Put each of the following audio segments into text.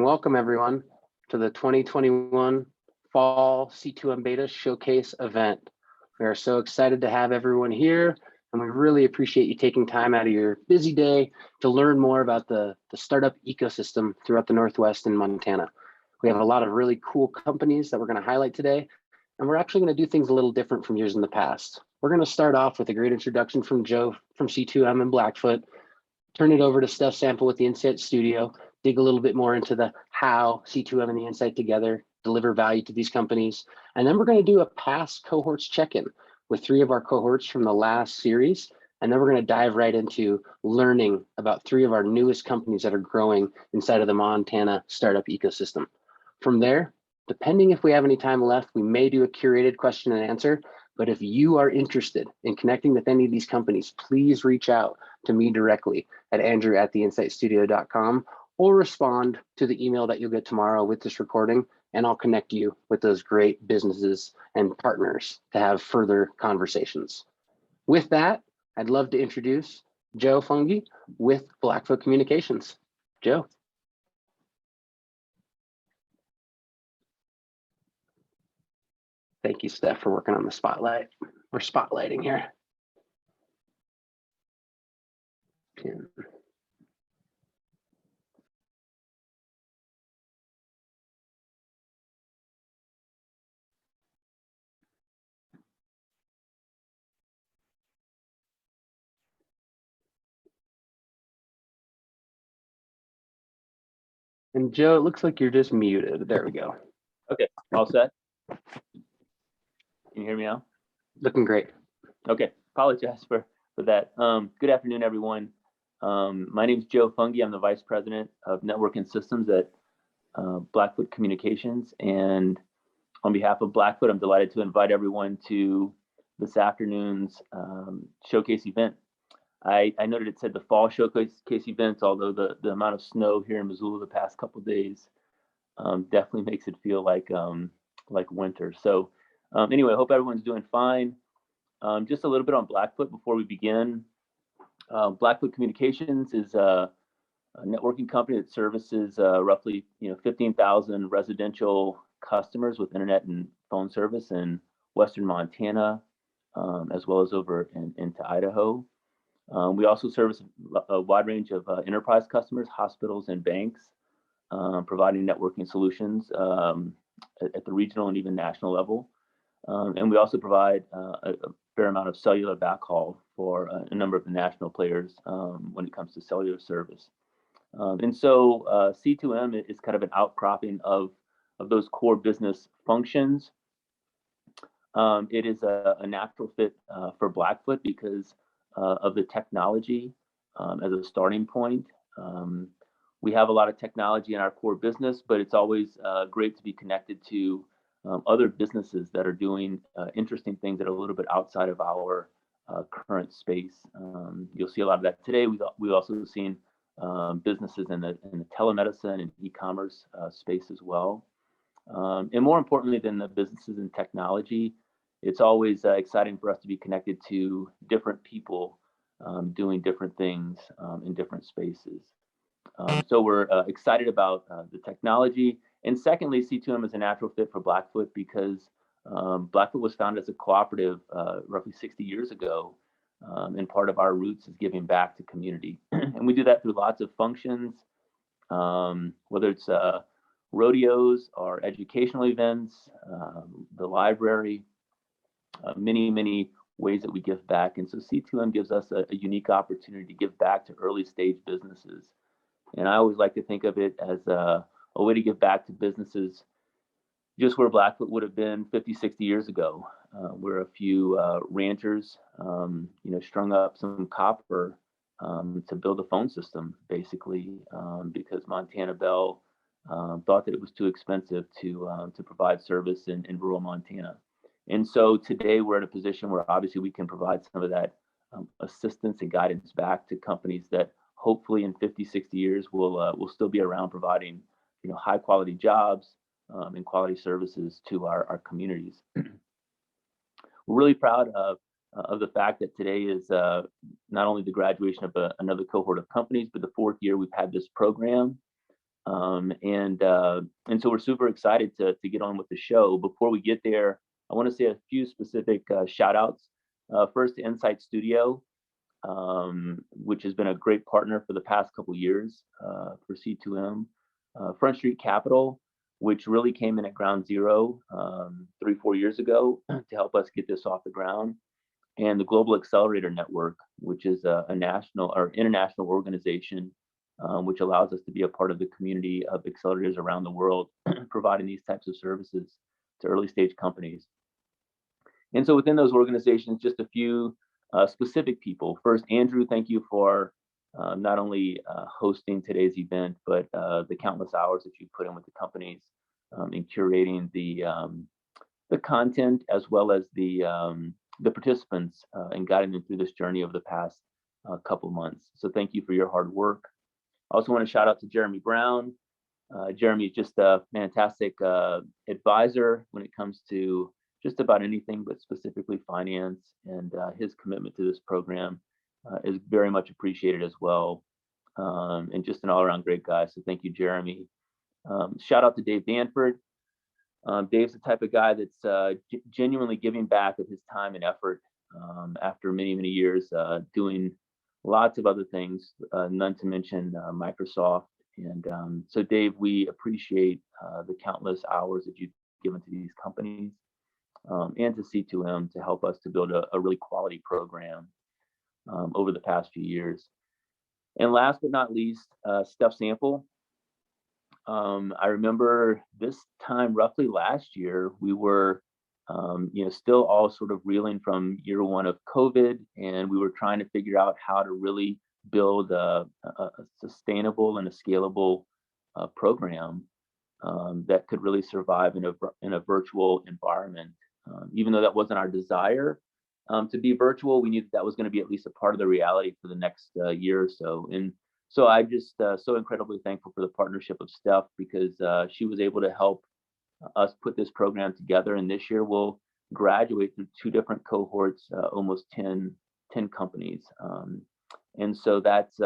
Welcome everyone to the 2021 Fall C2M Beta Showcase event. We are so excited to have everyone here, and we really appreciate you taking time out of your busy day to learn more about the startup ecosystem throughout the Northwest and Montana. We have a lot of really cool companies that we're going to highlight today, and we're actually going to do things a little different from years in the past. We're going to start off with a great introduction from Joe from C2M and Blackfoot, turn it over to Stef Sample with the Insight Studio, dig a little bit more into the how C2M and the Insight together deliver value to these companies. And then we're going to do a past cohorts check-in with 3 of our cohorts from the last series. And then we're going to dive right into learning about 3 of our newest companies that are growing inside of the Montana startup ecosystem. From there, depending if we have any time left, we may do a curated question and answer. But if you are interested in connecting with any of these companies, please reach out to me directly at andrew@theinsightstudio.com or respond to the email that you'll get tomorrow with this recording, and I'll connect you with those great businesses and partners to have further conversations. With that, I'd love to introduce Joe Fanguy with Blackfoot Communications. Joe. Thank you, Steph, for working on the spotlight. We're spotlighting here. And Joe, it looks like you're just muted. There we go. Okay, all set? Can you hear me now? Looking great. Okay, apologize for that. Good afternoon, everyone. My name is Joe Fanguy. I'm the Vice President of Network and Systems at Blackfoot Communications. And on behalf of Blackfoot, I'm delighted to invite everyone to this afternoon's showcase event. I noted it said the fall showcase event, although the amount of snow here in Missoula the past couple of days definitely makes it feel like winter. So anyway, I hope everyone's doing fine. Just a little bit on Blackfoot before we begin. Blackfoot Communications is a networking company that services roughly 15,000 residential customers with internet and phone service in Western Montana, as well as over into Idaho. We also service a wide range of enterprise customers, hospitals, and banks, providing networking solutions at the regional and even national level. And we also provide a fair amount of cellular backhaul for a number of the national players when it comes to cellular service. And so C2M is kind of an outcropping of those core business functions. It is a natural fit for Blackfoot because of the technology as a starting point. We have a lot of technology in our core business, but it's always great to be connected to other businesses that are doing interesting things that are a little bit outside of our current space. You'll see a lot of that today. We've also seen businesses in the telemedicine and e-commerce space as well. And more importantly than the businesses in technology, it's always exciting for us to be connected to different people doing different things in different spaces. So we're excited about the technology. And secondly, C2M is a natural fit for Blackfoot because Blackfoot was founded as a cooperative roughly 60 years ago. And part of our roots is giving back to community. And we do that through lots of functions, whether it's rodeos or educational events, the library, many ways that we give back. And so C2M gives us a unique opportunity to give back to early stage businesses. And I always like to think of it as a way to give back to businesses just where Blackfoot would have been 50, 60 years ago. We're a few ranchers, strung up some copper to build a phone system, basically, because Montana Bell thought that it was too expensive to provide service in rural Montana. And so today we're at a position where obviously we can provide some of that assistance and guidance back to companies that hopefully in 50, 60 years will still be around providing high quality jobs and quality services to our communities. We're really proud of the fact that today is not only the graduation of another cohort of companies, but the 4th year we've had this program. And so we're super excited to get on with the show. Before we get there, I want to say a few specific shout outs. First, to Insight Studio, which has been a great partner for the past couple years for C2M. Front Street Capital, which really came in at ground zero 3-4 years ago to help us get this off the ground. And the Global Accelerator Network, which is a national or international organization, which allows us to be a part of the community of accelerators around the world, providing these types of services to early stage companies. And so within those organizations, just a few specific people. First, Andrew, thank you for not only hosting today's event, but the countless hours that you put in with the companies in curating the content, as well as the participants and guiding them through this journey over the past couple months. So thank you for your hard work. I also want to shout out to Jeremy Brown. Jeremy is just a fantastic advisor when it comes to just about anything, but specifically finance, and his commitment to this program is very much appreciated as well. And just an all-around great guy. So thank you, Jeremy. Shout out to Dave Danford. Dave's the type of guy that's genuinely giving back of his time and effort after many, many years doing lots of other things, none to mention Microsoft. And so Dave, we appreciate the countless hours that you've given to these companies and to C2M to help us to build a really quality program over the past few years. And last but not least, Stef Sample. I remember this time roughly last year, we were still all sort of reeling from year one of COVID, and we were trying to figure out how to really build a sustainable and a scalable program that could really survive in a virtual environment. Even though that wasn't our desire to be virtual, we knew that was going to be at least a part of the reality for the next year or so. And so I'm just so incredibly thankful for the partnership of Stef, because she was able to help us put this program together. And this year we'll graduate through 2 different cohorts, almost 10 companies. And so that's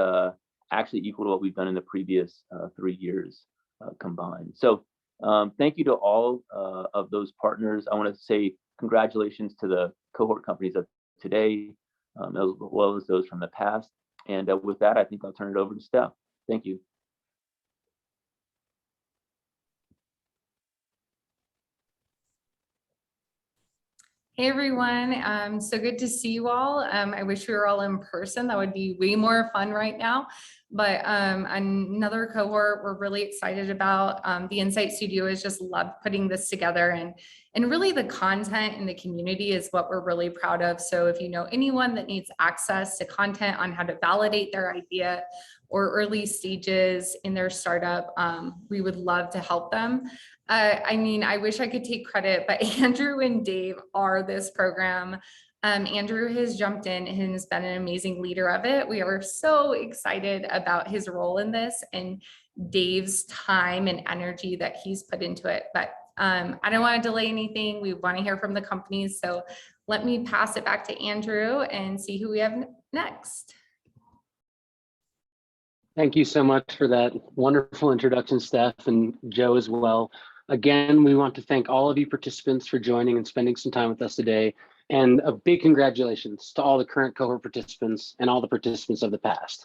actually equal to what we've done in the previous 3 years combined. So thank you to all of those partners. I want to say congratulations to the cohort companies of today, as well as those from the past. And with that, I think I'll turn it over to Stef. Thank you. Hey everyone, so good to see you all. I wish we were all in person. That would be way more fun right now. But another cohort we're really excited about. The Insight Studio has just loved putting this together, and really the content in the community is what we're really proud of. So if you know anyone that needs access to content on how to validate their idea or early stages in their startup, we would love to help them. I mean, I wish I could take credit, but Andrew and Dave are this program. Andrew has jumped in and has been an amazing leader of it. We are so excited about his role in this and Dave's time and energy that he's put into it. But I don't want to delay anything. We want to hear from the companies. So let me pass it back to Andrew and see who we have next. Thank you so much for that wonderful introduction, Stef, and Joe as well. Again, we want to thank all of you participants for joining and spending some time with us today. And a big congratulations to all the current cohort participants and all the participants of the past.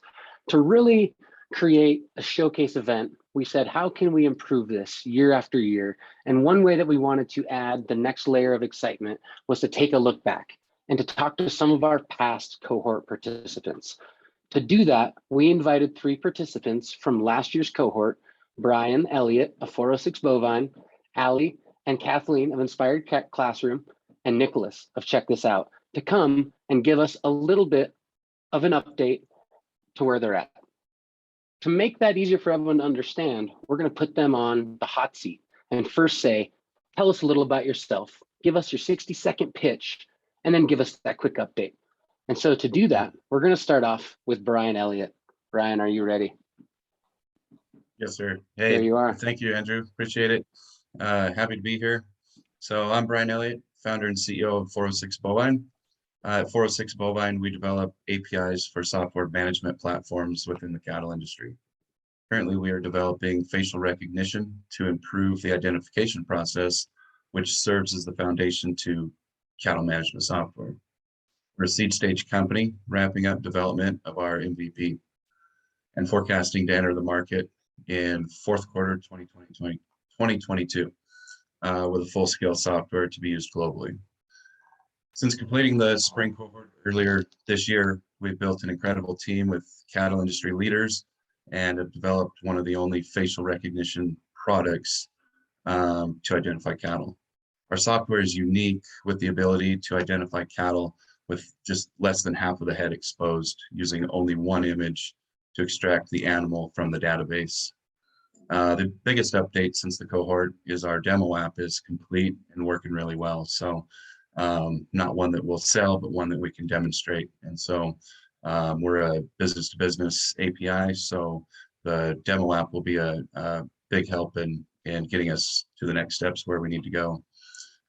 To really create a showcase event, we said, how can we improve this year after year? And one way that we wanted to add the next layer of excitement was to take a look back and to talk to some of our past cohort participants. To do that, we invited 3 participants from last year's cohort: Brian Elliott of 406 Bovine, Allie and Kathleen of Inspired Classroom, and Nicholas of Check This Out, to come and give us a little bit of an update to where they're at. To make that easier for everyone to understand, we're going to put them on the hot seat and first say, tell us a little about yourself, give us your 60-second pitch, and then give us that quick update. And so to do that, we're going to start off with Brian Elliott. Brian, are you ready? Yes, sir. Hey, there you are. Thank you, Andrew. Appreciate it. Happy to be here. So I'm Brian Elliott, founder and CEO of 406 Bovine. At 406 Bovine, we develop APIs for software management platforms within the cattle industry. Currently, we are developing facial recognition to improve the identification process, which serves as the foundation to cattle management software. We're a seed stage company wrapping up development of our MVP and forecasting to enter the market in fourth quarter 2022 with a full-scale software to be used globally. Since completing the spring cohort earlier this year, we've built an incredible team with cattle industry leaders and have developed one of the only facial recognition products to identify cattle. Our software is unique with the ability to identify cattle with just less than half of the head exposed, using only one image to extract the animal from the database. The biggest update since the cohort is our demo app is complete and working really well. So not one that we'll sell, but one that we can demonstrate. And so we're a business-to-business API, so the demo app will be a big help in getting us to the next steps where we need to go.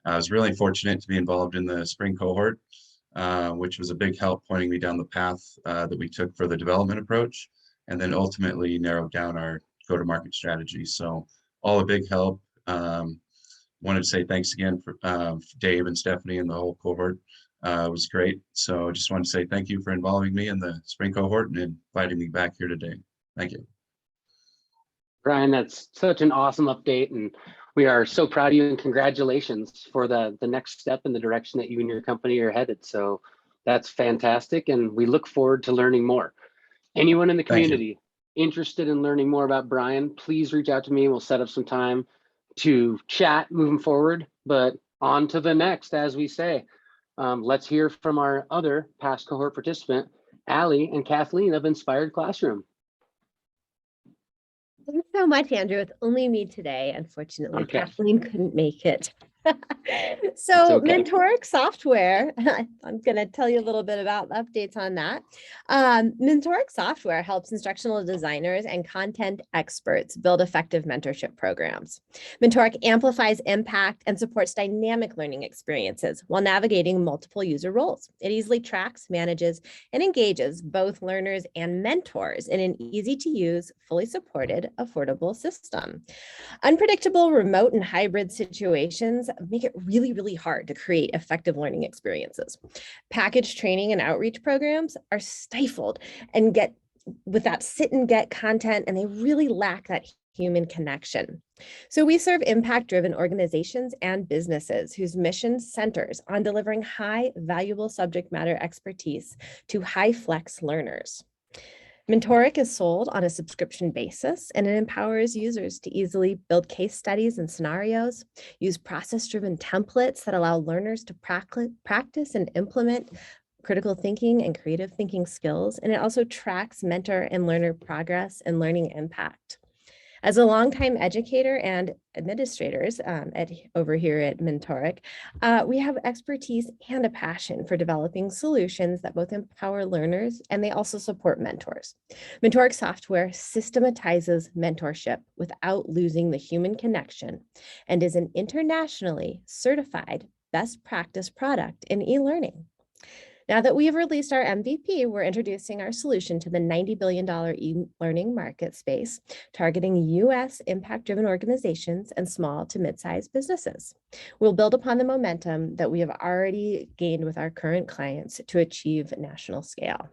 I was really fortunate to be involved in the spring cohort, which was a big help pointing me down the path that we took for the development approach, and then ultimately narrowed down our go-to-market strategy. So all a big help. Wanted to say thanks again for Dave and Stephanie and the whole cohort. It was great. So just wanted to say thank you for involving me in the spring cohort and inviting me back here today. Thank you. Brian, that's such an awesome update, and we are so proud of you, and congratulations for the next step in the direction that you and your company are headed. So that's fantastic, and we look forward to learning more. Anyone in the community interested in learning more about Brian, please reach out to me. We'll set up some time to chat moving forward, but on to the next, as we say. Let's hear from our other past cohort participant, Allie and Kathleen of Inspired Classroom. Thanks so much, Andrew. It's only me today. Unfortunately, Okay. Kathleen couldn't make it. So okay. Mentoric Software, I'm going to tell you a little bit about updates on that. Mentoric Software helps instructional designers and content experts build effective mentorship programs. Mentoric amplifies impact and supports dynamic learning experiences while navigating multiple user roles. It easily tracks, manages, and engages both learners and mentors in an easy-to-use, fully supported, affordable system. Unpredictable remote and hybrid situations make it really hard to create effective learning experiences. Packaged training and outreach programs are stifled and get with that sit and get content, and they really lack that human connection. So we serve impact-driven organizations and businesses whose mission centers on delivering high valuable subject matter expertise to high flex learners. Mentoric is sold on a subscription basis, and it empowers users to easily build case studies and scenarios, use process-driven templates that allow learners to practice and implement critical thinking and creative thinking skills, and it also tracks mentor and learner progress and learning impact. As a longtime educator and administrators over here at Mentoric, we have expertise and a passion for developing solutions that both empower learners and they also support mentors. Mentoric software systematizes mentorship without losing the human connection and is an internationally certified best practice product in e-learning. Now that we have released our MVP, we're introducing our solution to the $90 billion e-learning market space, targeting U.S. impact-driven organizations and small to mid-sized businesses. We'll build upon the momentum that we have already gained with our current clients to achieve national scale.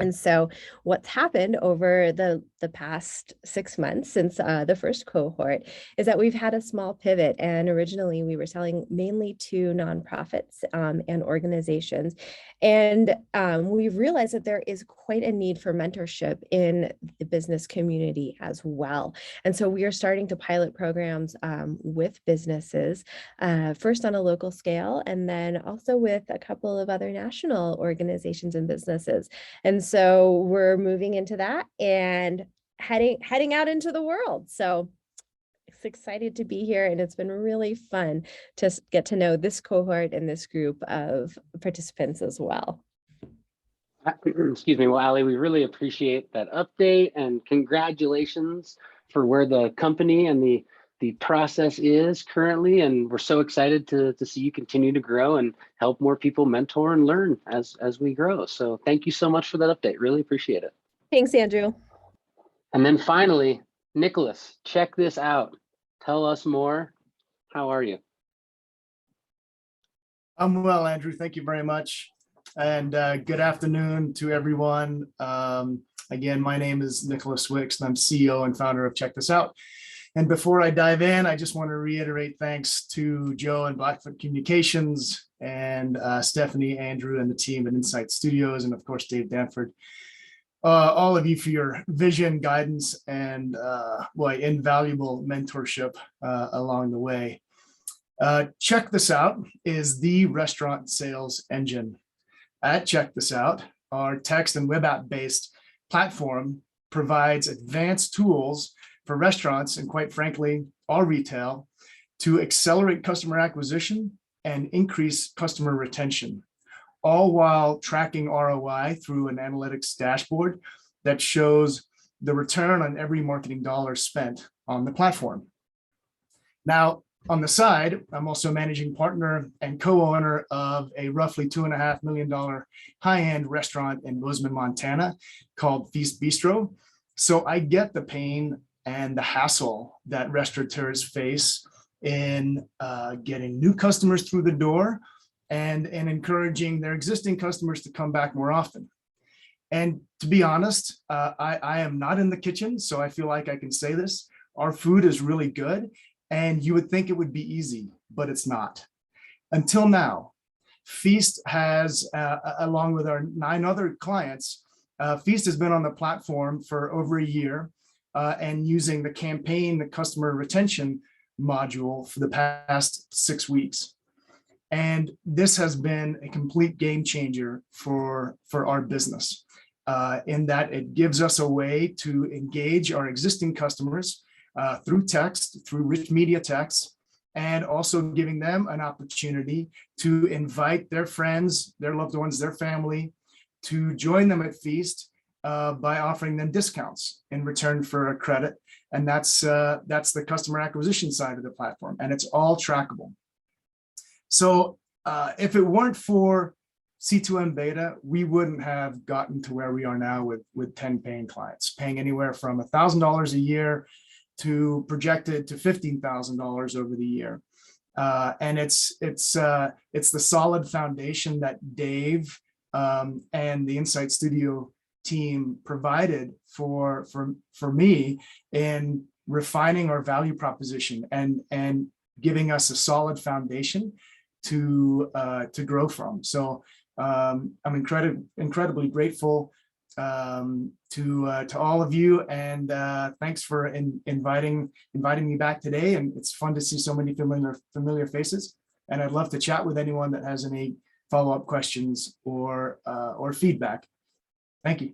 And so what's happened over the past 6 months since the first cohort is that we've had a small pivot. And originally we were selling mainly to nonprofits and organizations. And we've realized that there is quite a need for mentorship in the business community as well. And so we are starting to pilot programs with businesses, first on a local scale, and then also with a couple of other national organizations and businesses. And so we're moving into that and heading out into the world. So it's excited to be here, and it's been really fun to get to know this cohort and this group of participants as well. Excuse me. Well, Allie, we really appreciate that update, and congratulations for where the company and the process is currently. And we're so excited to see you continue to grow and help more people mentor and learn as we grow. So thank you so much for that update. Really appreciate it. Thanks, Andrew. And then finally, Nicholas, check this out. Tell us more. How are you? I'm well, Andrew. Thank you very much. And good afternoon to everyone. Again, my name is Nicholas Wicks, and I'm CEO and founder of Check This Out. And before I dive in, I just want to reiterate thanks to Joe and Blackfoot Communications and Stephanie, Andrew, and the team at Insight Studios, and of course, Dave Danford. All of you for your vision, guidance, and invaluable mentorship along the way. Check This Out is the restaurant sales engine. At Check This Out, our text and web app based platform provides advanced tools for restaurants and, quite frankly, all retail to accelerate customer acquisition and increase customer retention, all while tracking ROI through an analytics dashboard that shows the return on every marketing dollar spent on the platform. Now, on the side, I'm also managing partner and co-owner of a roughly $2.5 million high-end restaurant in Bozeman, Montana called Feast Bistro. So I get the pain and the hassle that restaurateurs face in getting new customers through the door and encouraging their existing customers to come back more often. And to be honest, I am not in the kitchen, so I feel like I can say this. Our food is really good, and you would think it would be easy, but it's not. Until now, Feast has, along with our 9 other clients, Feast has been on the platform for over a year and using the campaign, the customer retention module for the past 6 weeks. And this has been a complete game changer for our business in that it gives us a way to engage our existing customers through text, through rich media text, and also giving them an opportunity to invite their friends, their loved ones, their family to join them at Feast by offering them discounts in return for a credit. And that's the customer acquisition side of the platform, and it's all trackable. So if it weren't for C2M beta, we wouldn't have gotten to where we are now with 10 paying clients, paying anywhere from $1,000 a year to projected to $15,000 over the year. And it's the solid foundation that Dave and the Insight Studio team provided for me in refining our value proposition and giving us a solid foundation to grow from. So I'm incredibly grateful to all of you, and thanks for inviting me back today. And it's fun to see so many familiar faces. And I'd love to chat with anyone that has any follow-up questions or feedback. Thank you.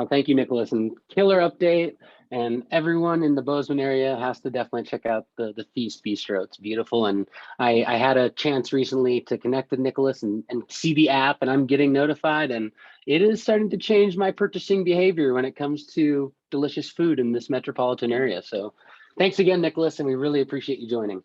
Thank you, Nicholas, and killer update. And everyone in the Bozeman area has to definitely check out the Feast Bistro. It's beautiful. And I had a chance recently to connect with Nicholas and see the app, and I'm getting notified. And it is starting to change my purchasing behavior when it comes to delicious food in this metropolitan area. So thanks again, Nicholas, and we really appreciate you joining.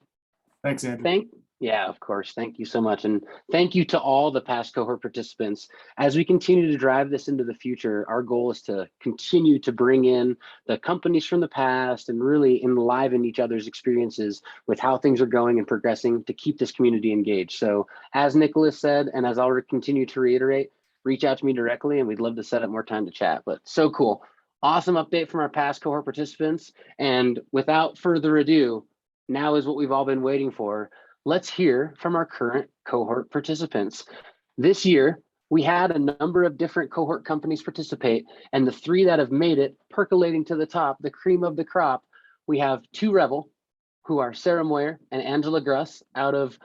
Thanks, Andrew. Yeah, of course. Thank you so much. And thank you to all the past cohort participants. As we continue to drive this into the future, our goal is to continue to bring in the companies from the past and really enliven each other's experiences with how things are going and progressing to keep this community engaged. So as Nicholas said, and as I'll continue to reiterate, reach out to me directly and we'd love to set up more time to chat. But so cool. Awesome update from our past cohort participants. And without further ado, now is what we've all been waiting for. Let's hear from our current cohort participants. This year, we had a number of different cohort companies participate, and the 3 that have made it percolating to the top, the cream of the crop, we have 2 Revel, who are Sarah Moyer and Angela Gruss out of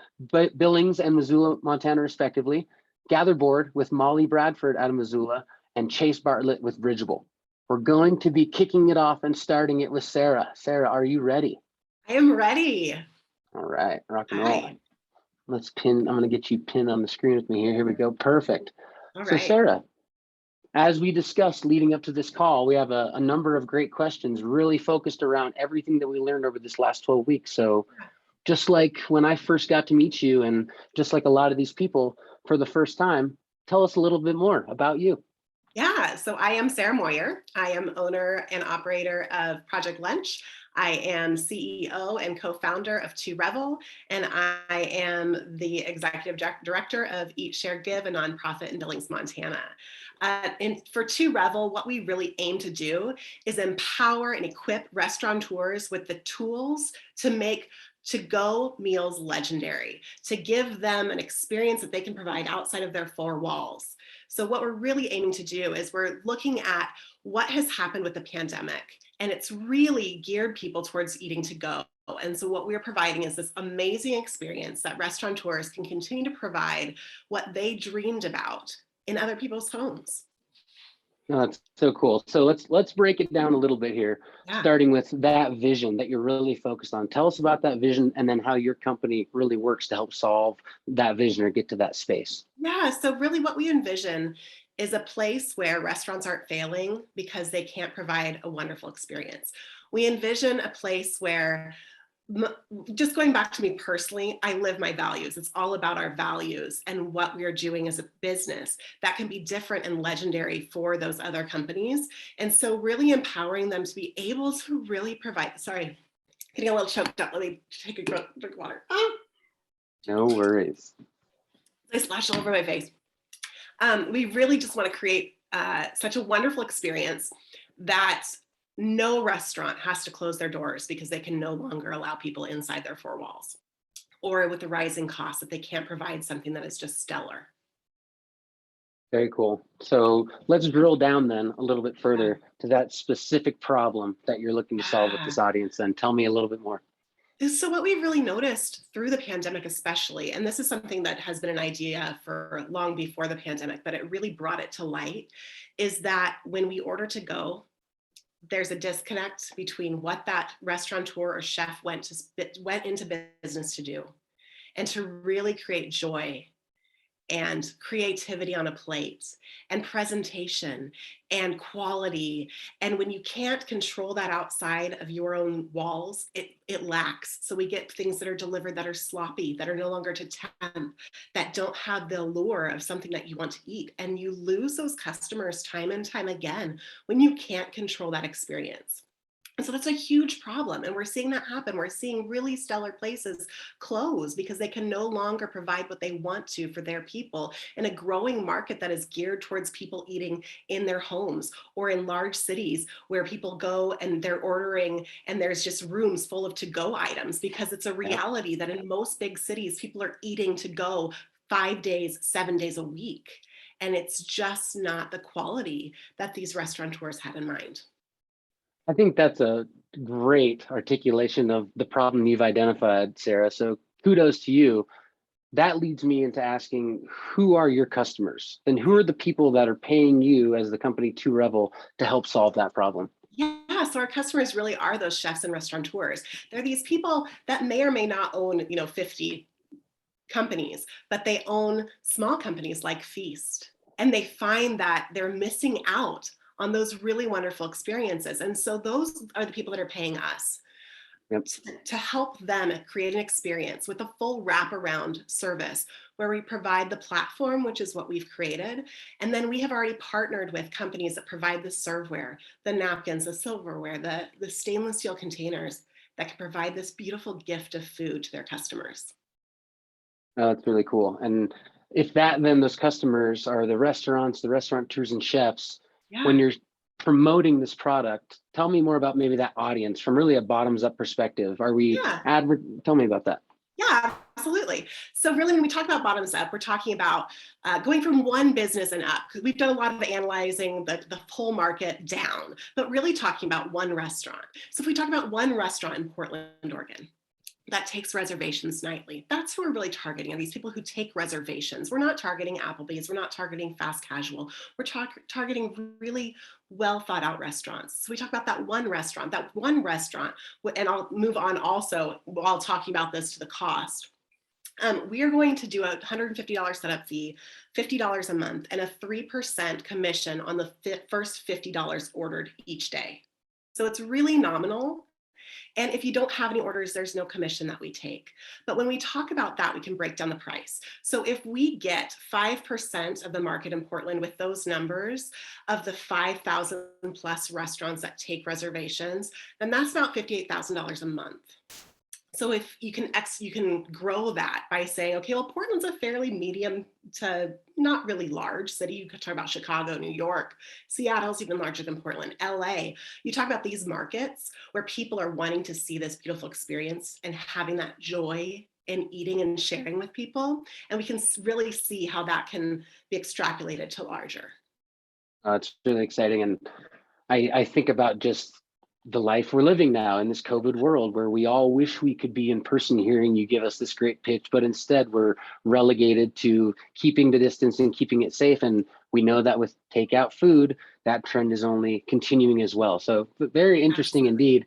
Billings and Missoula, Montana, respectively, Gatherboard with Molly Bradford out of Missoula, and Chase Bartlett with Bridgeable. We're going to be kicking it off and starting it with Sarah. Sarah, are you ready? I am ready. All right, rock and All roll. right. Let's pin, I'm gonna get you pinned on the screen with me here. Here we go, perfect. All So right. Sarah, as we discussed leading up to this call, we have a number of great questions really focused around everything that we learned over this last 12 weeks. So just like when I first got to meet you, and just like a lot of these people for the first time, tell us a little bit more about you. Yeah, so I am Sarah Moyer. I am owner and operator of Project Lunch. I am CEO and co-founder of 2Revel, and I am the executive director of Eat, Share, Give, a nonprofit in Billings, Montana. And for 2Revel, what we really aim to do is empower and equip restaurateurs with the tools to make to-go meals legendary, to give them an experience that they can provide outside of their four walls. So what we're really aiming to do is we're looking at what has happened with the pandemic, and it's really geared people towards eating to go. And so what we're providing is this amazing experience that restaurateurs can continue to provide what they dreamed about in other people's homes. No, that's so cool. So let's break it down a little bit here, Yeah. starting with that vision that you're really focused on. Tell us about that vision and then how your company really works to help solve that vision or get to that space. Yeah, so really what we envision is a place where restaurants aren't failing because they can't provide a wonderful experience. We envision a place where, just going back to me personally, I live my values. It's all about our values and what we are doing as a business that can be different and legendary for those other companies. And so really empowering them to be able to really provide, sorry, getting a little choked up. Let me take a drink of water. Oh. No worries. I splashed all over my face. We really just want to create such a wonderful experience that no restaurant has to close their doors because they can no longer allow people inside their four walls, or with the rising costs that they can't provide something that is just stellar. Very cool. So let's drill down then a little bit further to that specific problem that you're looking to solve with this audience. Then tell me a little bit more. So what we've really noticed through the pandemic especially, and this is something that has been an idea for long before the pandemic, but it really brought it to light, is that when we order to go, there's a disconnect between what that restaurateur or chef went into business to do, and to really create joy and creativity on a plate and presentation and quality. And when you can't control that outside of your own walls, it lacks. So we get things that are delivered that are sloppy, that are no longer to temp, that don't have the allure of something that you want to eat. And you lose those customers time and time again when you can't control that experience. And so that's a huge problem. And we're seeing that happen. We're seeing really stellar places close because they can no longer provide what they want to for their people in a growing market that is geared towards people eating in their homes or in large cities where people go and they're ordering and there's just rooms full of to-go items, because it's a reality that in most big cities, people are eating to go 5 days, 7 days a week. And it's just not the quality that these restaurateurs had in mind. I think that's a great articulation of the problem you've identified, Sarah. So kudos to you. That leads me into asking, who are your customers? And who are the people that are paying you as the company 2Revel to help solve that problem? Yeah, so our customers really are those chefs and restaurateurs. They're these people that may or may not own, 50 companies, but they own small companies like Feast. And they find that they're missing out on those really wonderful experiences. And so those are the people that are paying us to help them create an experience with a full wraparound service where we provide the platform, which is what we've created. And then we have already partnered with companies that provide the serveware, the napkins, the silverware, the stainless steel containers that can provide this beautiful gift of food to their customers. Oh, that's really cool. And if then those customers are the restaurants, the restaurateurs and chefs, when you're promoting this product, tell me more about maybe that audience from really a bottoms up perspective. Are we tell me about that. Yeah, absolutely. So really, when we talk about bottoms up, we're talking about going from one business and up, because we've done a lot of analyzing the whole market down, but really talking about one restaurant. So if we talk about one restaurant in Portland, Oregon, that takes reservations nightly, that's who we're really targeting, are these people who take reservations. We're not targeting Applebee's, we're not targeting fast casual, we're targeting really well thought out restaurants. So we talk about that one restaurant, and I'll move on also while talking about this to the cost. We are going to do a $150 setup fee, $50 a month, and a 3% commission on the first $50 ordered each day. So it's really nominal. And if you don't have any orders, there's no commission that we take. But when we talk about that, we can break down the price. So if we get 5% of the market in Portland with those numbers of the 5,000 plus restaurants that take reservations, then that's about $58,000 a month. So if you can grow that by saying, okay, well, Portland's a fairly medium to not really large city. You could talk about Chicago, New York, Seattle's even larger than Portland, LA. You talk about these markets where people are wanting to see this beautiful experience and having that joy in eating and sharing with people. And we can really see how that can be extrapolated to larger. It's really exciting. And I think about just the life we're living now in this COVID world where we all wish we could be in person hearing you give us this great pitch, but instead we're relegated to keeping the distance and keeping it safe. And we know that with takeout food, that trend is only continuing as well. So very interesting indeed.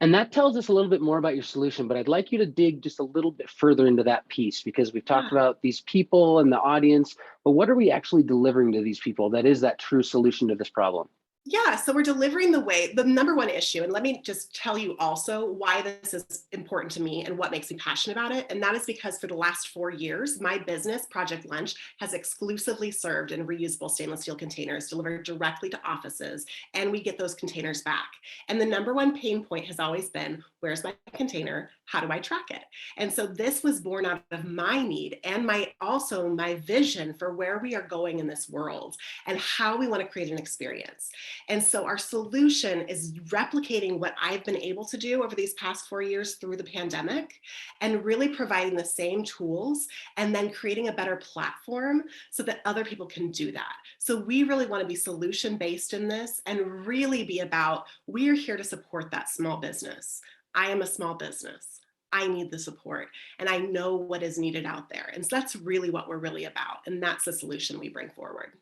And that tells us a little bit more about your solution, but I'd like you to dig just a little bit further into that piece because we've talked about these people and the audience, but what are we actually delivering to these people that is that true solution to this problem? Yeah, so we're delivering the number one issue, and let me just tell you also why this is important to me and what makes me passionate about it. And that is because for the last 4 years, my business, Project Lunch, has exclusively served in reusable stainless steel containers delivered directly to offices, and we get those containers back. And the number one pain point has always been, where's my container? How do I track it? And so this was born out of my need and also my vision for where we are going in this world and how we want to create an experience. And so our solution is replicating what I've been able to do over these past 4 years through the pandemic and really providing the same tools and then creating a better platform so that other people can do that. So we really want to be solution-based in this and really be about, we're here to support that small business. I am a small business. I need the support and I know what is needed out there. And so that's really what we're really about. And that's the solution we bring forward.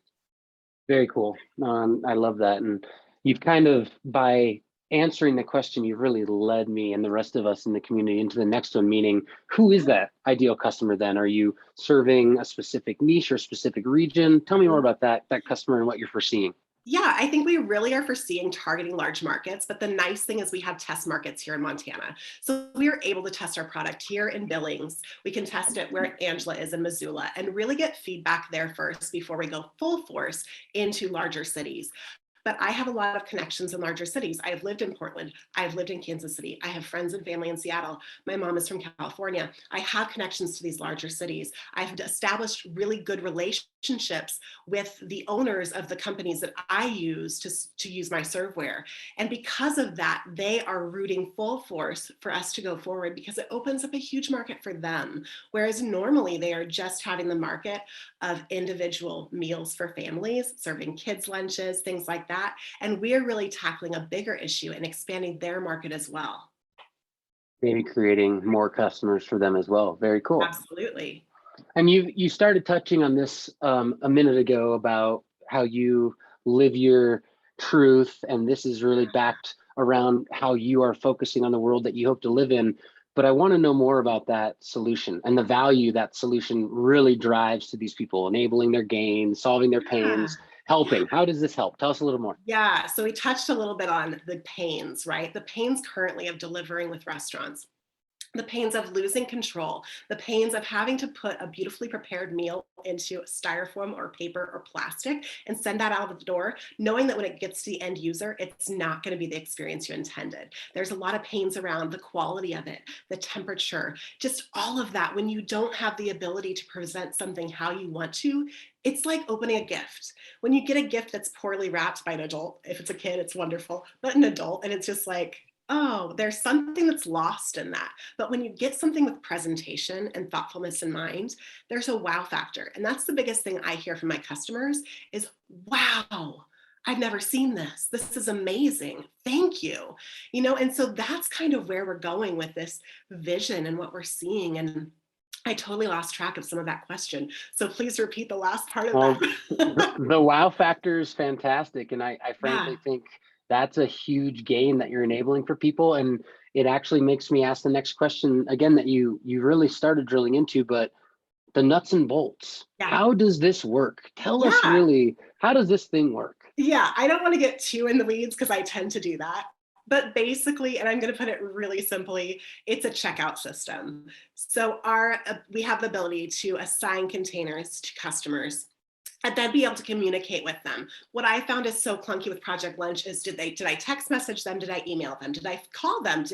Very cool. I love that. And you've kind of, by answering the question, you've really led me and the rest of us in the community into the next one, meaning who is that ideal customer then? Are you serving a specific niche or specific region? Tell me more about that customer and what you're foreseeing. Yeah, I think we really are foreseeing targeting large markets, but the nice thing is we have test markets here in Montana. So we are able to test our product here in Billings. We can test it where Angela is in Missoula and really get feedback there first before we go full force into larger cities. But I have a lot of connections in larger cities. I have lived in Portland. I've lived in Kansas City. I have friends and family in Seattle. My mom is from California. I have connections to these larger cities. I've established really good relationships with the owners of the companies that I use to use my serveware. And because of that, they are rooting full force for us to go forward because it opens up a huge market for them. Whereas normally they are just having the market of individual meals for families, serving kids lunches, things like that. And we're really tackling a bigger issue and expanding their market as well. Maybe creating more customers for them as well. Very cool. Absolutely. And you started touching on this a minute ago about how you live your truth, and this is really backed around how you are focusing on the world that you hope to live in. But I want to know more about that solution and the value that solution really drives to these people, enabling their gains, solving their pains, helping. How does this help? Tell us a little more. Yeah, so we touched a little bit on the pains, right? The pains currently of delivering with restaurants. The pains of losing control, the pains of having to put a beautifully prepared meal into styrofoam or paper or plastic and send that out of the door, knowing that when it gets to the end user, it's not going to be the experience you intended. There's a lot of pains around the quality of it, the temperature, just all of that. When you don't have the ability to present something how you want to, it's like opening a gift. When you get a gift that's poorly wrapped by an adult, if it's a kid, it's wonderful, but an adult, and it's just like, oh, there's something that's lost in that. But when you get something with presentation and thoughtfulness in mind, there's a wow factor. And that's the biggest thing I hear from my customers is, wow, I've never seen this. This is amazing. Thank you. You know, and so that's kind of where we're going with this vision and what we're seeing. And I totally lost track of some of that question. So please repeat the last part of that. The wow factor is fantastic. And I frankly think that's a huge gain that you're enabling for people. And it actually makes me ask the next question again that you really started drilling into, but the nuts and bolts. How does this work? Tell us really, how does this thing work? Yeah, I don't want to get too in the weeds because I tend to do that. But basically, and I'm going to put it really simply, it's a checkout system. So we have the ability to assign containers to customers and then be able to communicate with them. What I found is so clunky with Project Lunch is did I text message them? Did I email them? Did I call them?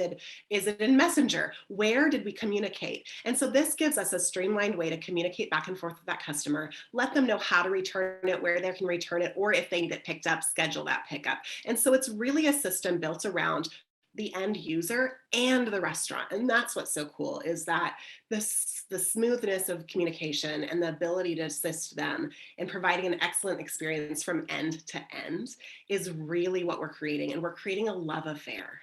Is it in Messenger? Where did we communicate? And so this gives us a streamlined way to communicate back and forth with that customer, let them know how to return it, where they can return it, or if they need it picked up, schedule that pickup. And so it's really a system built around the end user and the restaurant. And that's what's so cool, is that the smoothness of communication and the ability to assist them in providing an excellent experience from end to end is really what we're creating. And we're creating a love affair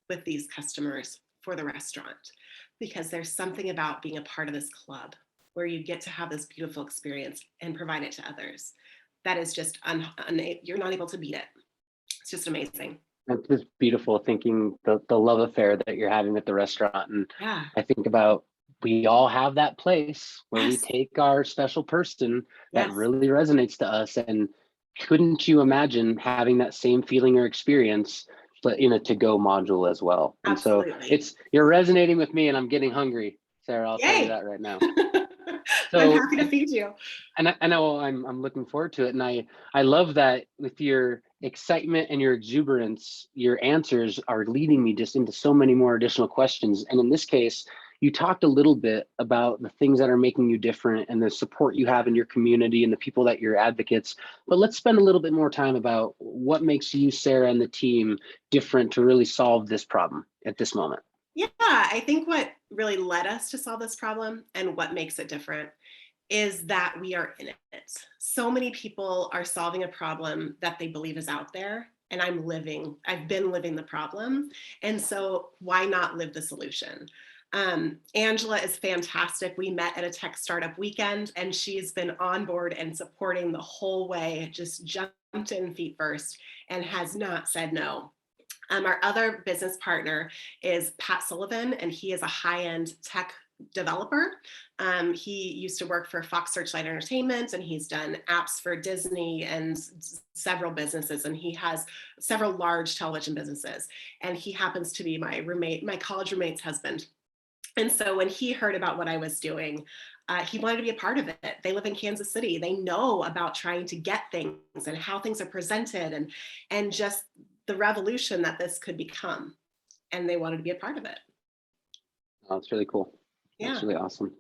with these customers for the restaurant, because there's something about being a part of this club where you get to have this beautiful experience and provide it to others. That is just, you're not able to beat it. It's just amazing. It's just beautiful thinking the love affair that you're having with the restaurant. And Yeah. I think about, we all have that place where Yes. we take our special person that Yes. really resonates to us. And couldn't you imagine having that same feeling or experience, but in a to-go module as well? And Absolutely. so you're resonating with me, and I'm getting hungry, Sarah. I'll tell Yay. you that right now. I'm happy to feed you. And I know I'm looking forward to it. And I love that with your excitement and your exuberance, your answers are leading me just into so many more additional questions. And in this case, you talked a little bit about the things that are making you different and the support you have in your community and the people that you're advocates. But let's spend a little bit more time about what makes you, Sarah, and the team different to really solve this problem at this moment. Yeah, I think what really led us to solve this problem and what makes it different is that we are in it. So many people are solving a problem that they believe is out there, and I've been living the problem. And so why not live the solution? Angela is fantastic. We met at a tech startup weekend, and she's been on board and supporting the whole way, just jumped in feet first and has not said no. Our other business partner is Pat Sullivan, and he is a high-end tech developer. He used to work for Fox Searchlight Entertainment, and he's done apps for Disney and several businesses, and he has several large television businesses. And he happens to be my college roommate's husband. And so when he heard about what I was doing, he wanted to be a part of it. They live in Kansas City. They know about trying to get things and how things are presented and just the revolution that this could become. And they wanted to be a part of it. Oh, that's really cool. Yeah. That's really awesome.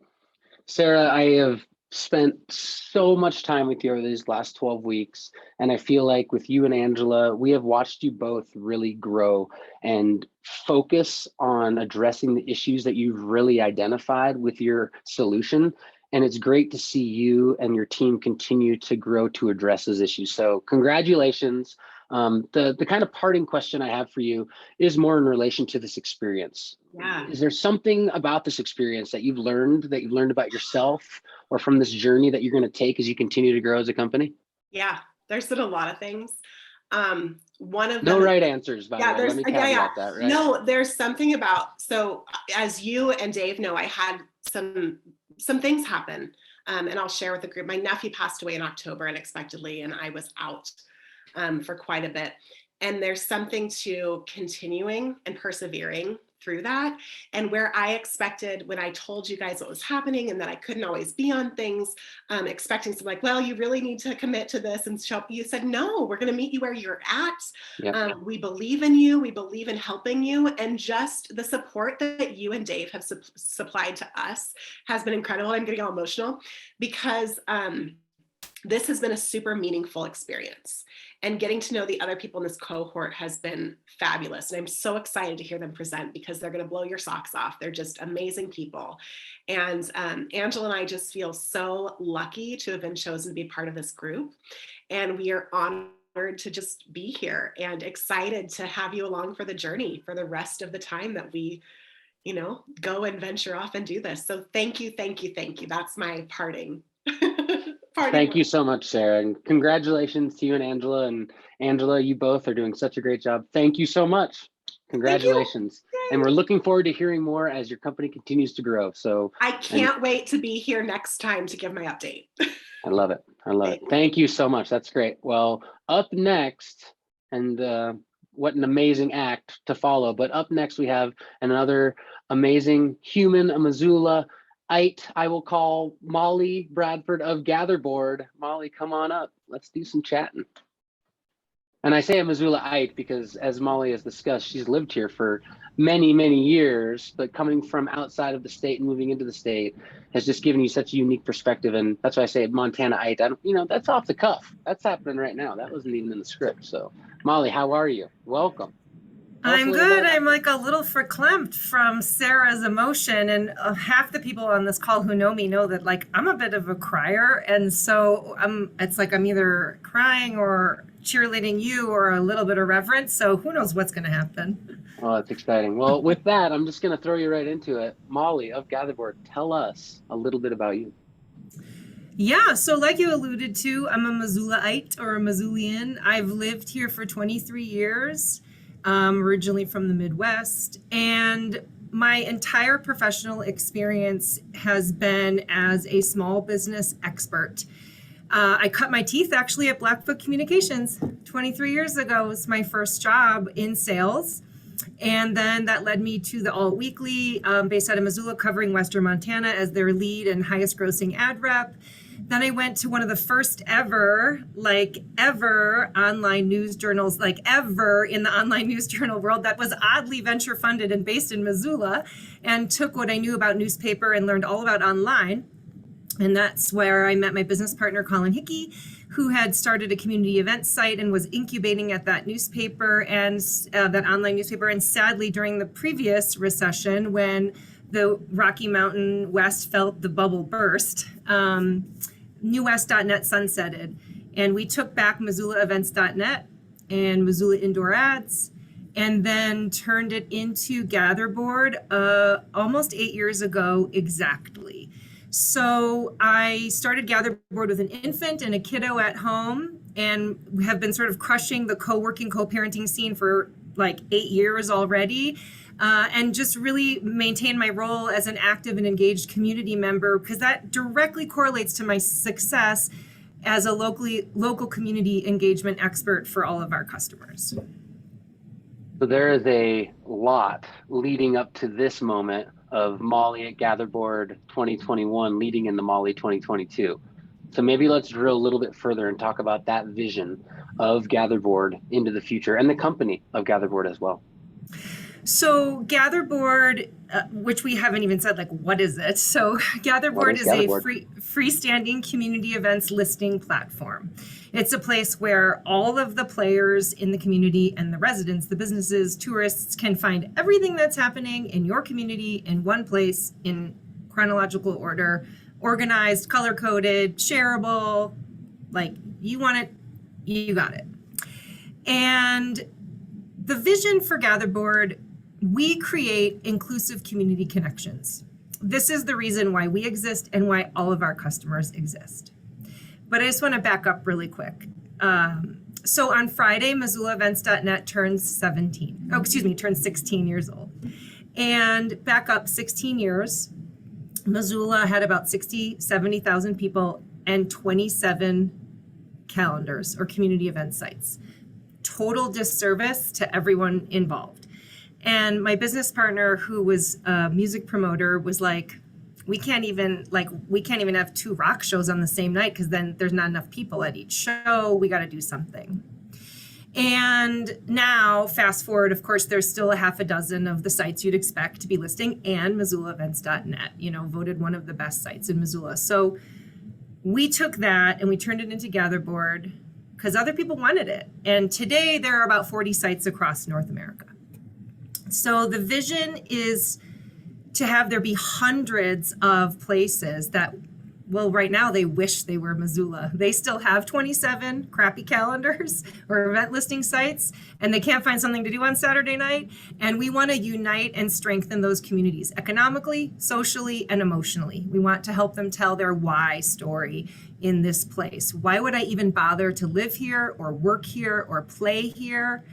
Sarah, I have spent so much time with you over these last 12 weeks. And I feel like with you and Angela, we have watched you both really grow and focus on addressing the issues that you've really identified with your solution. And it's great to see you and your team continue to grow to address those issues. So congratulations. The kind of parting question I have for you is more in relation to this experience. Yeah. Is there something about this experience that you've learned about yourself or from this journey that you're going to take as you continue to grow as a company? Yeah, there's been a lot of things. One of No them, right answers, by the way. Let me caveat that, right? No, there's something about, so as you and Dave know, I had some things happen, and I'll share with the group. My nephew passed away in October unexpectedly, and I was out for quite a bit. And there's something to continuing and persevering through that. And where I expected, when I told you guys what was happening and that I couldn't always be on things, expecting some like, well, you really need to commit to this and show up. You said, no, we're going to meet you where you're at. Yep. We believe in you. We believe in helping you. And just the support that you and Dave have supplied to us has been incredible. I'm getting all emotional because this has been a super meaningful experience. And getting to know the other people in this cohort has been fabulous. And I'm so excited to hear them present because they're going to blow your socks off. They're just amazing people. And Angela and I just feel so lucky to have been chosen to be part of this group. And we are honored to just be here and excited to have you along for the journey for the rest of the time that we, go and venture off and do this. So thank you, thank you, thank you. That's my parting. Thank you so much, Sarah, and congratulations to you and Angela. And Angela, you both are doing such a great job. Thank you so much. Congratulations. And we're looking forward to hearing more as your company continues to grow. So I can't wait to be here next time to give my update. I love it. I love it. Thank you so much. That's great. Well, up next, and what an amazing act to follow. But up next, we have another amazing human, a Missoulaite, I will call Molly Bradford of Gatherboard. Molly, come on up. Let's do some chatting. And I say a Missoulaite because, as Molly has discussed, she's lived here for many, many years, but coming from outside of the state and moving into the state has just given you such a unique perspective. And that's why I say Montanaite. I don't, you know, that's off the cuff. That's happening right now. That wasn't even in the script. So, Molly, how are you? Welcome. I'm good. I'm like a little verklempt from Sarah's emotion, and half the people on this call who know me know that like I'm a bit of a crier, and so it's like I'm either crying or cheerleading you or a little bit of reverence. So who knows what's going to happen? Oh, that's exciting. Well, with that, I'm just going to throw you right into it. Molly of Gatherboard, tell us a little bit about you. Yeah, so like you alluded to, I'm a Missoulaite or a Missoulian. I've lived here for 23 years. Originally from the Midwest, and my entire professional experience has been as a small business expert. I cut my teeth actually at Blackfoot Communications 23 years ago. It was my first job in sales. And then that led me to the Alt Weekly, based out of Missoula, covering Western Montana as their lead and highest grossing ad rep. Then I went to one of the first ever online news journals, ever in the online news journal world, that was oddly venture funded and based in Missoula, and took what I knew about newspaper and learned all about online. And that's where I met my business partner, Colin Hickey, who had started a community event site and was incubating at that newspaper and that online newspaper. And sadly, during the previous recession, when the Rocky Mountain West felt the bubble burst, newwest.net sunsetted, and we took back MissoulaEvents.net and Missoula Indoor Ads, and then turned it into Gatherboard almost 8 years ago exactly. So I started Gatherboard with an infant and a kiddo at home, and we have been sort of crushing the co-working, co-parenting scene for like 8 years already. And just really maintain my role as an active and engaged community member, because that directly correlates to my success as a local community engagement expert for all of our customers. So there is a lot leading up to this moment of Molly at Gatherboard 2021 leading into Molly 2022. So maybe let's drill a little bit further and talk about that vision of Gatherboard into the future and the company of Gatherboard as well. So Gatherboard, which we haven't even said, like, what is it? So Gatherboard is a freestanding community events listing platform. It's a place where all of the players in the community and the residents, the businesses, tourists can find everything that's happening in your community in one place in chronological order, organized, color-coded, shareable, like you want it, you got it. And the vision for Gatherboard, we create inclusive community connections. This is the reason why we exist and why all of our customers exist. But I just want to back up really quick. So on Friday, MissoulaEvents.net turns 16 years old. And back up 16 years, Missoula had about 70,000 people and 27 calendars or community event sites. Total disservice to everyone involved. And my business partner, who was a music promoter, was like, we can't even have 2 rock shows on the same night, because then there's not enough people at each show. We got to do something. And now, fast forward, of course, there's still a half a dozen of the sites you'd expect to be listing, and MissoulaEvents.net, voted one of the best sites in Missoula. So we took that and we turned it into Gatherboard because other people wanted it. And today there are about 40 sites across North America. So the vision is to have there be hundreds of places that, well, right now they wish they were Missoula. They still have 27 crappy calendars or event listing sites, and they can't find something to do on Saturday night. And we want to unite and strengthen those communities economically, socially, and emotionally. We want to help them tell their why story in this place. Why would I even bother to live here or work here or play here?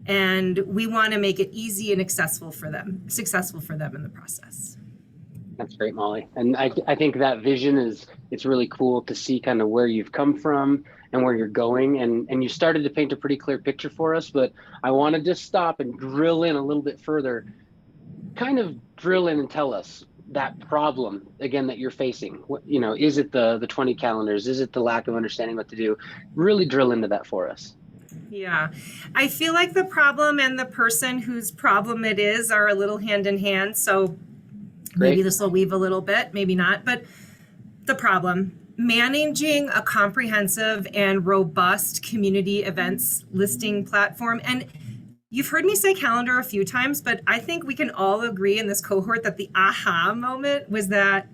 And we want to make it easy and successful for them in the process. That's great, Molly. And I think that vision it's really cool to see kind of where you've come from and where you're going. And you started to paint a pretty clear picture for us, but I want to just stop and drill in a little bit further. Kind of drill in and tell us that problem again that you're facing. What, you know, is it the 20 calendars? Is it the lack of understanding what to do? Really drill into that for us. Yeah, I feel like the problem and the person whose problem it is are a little hand in hand. So maybe Great. this will weave a little bit, maybe not, but the problem, managing a comprehensive and robust community events listing platform. And you've heard me say calendar a few times, but I think we can all agree in this cohort that the aha moment was that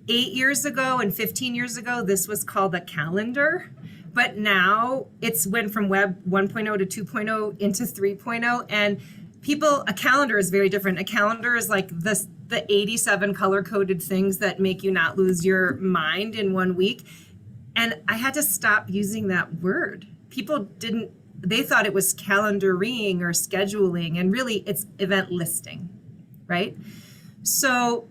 8 years ago and 15 years ago, this was called a calendar. But now it's went from web 1.0 to 2.0 into 3.0. And people, a calendar is very different. A calendar is like the 87 color coded things that make you not lose your mind in 1 week. And I had to stop using that word. People didn't, they thought it was calendaring or scheduling, and really it's event listing, right? So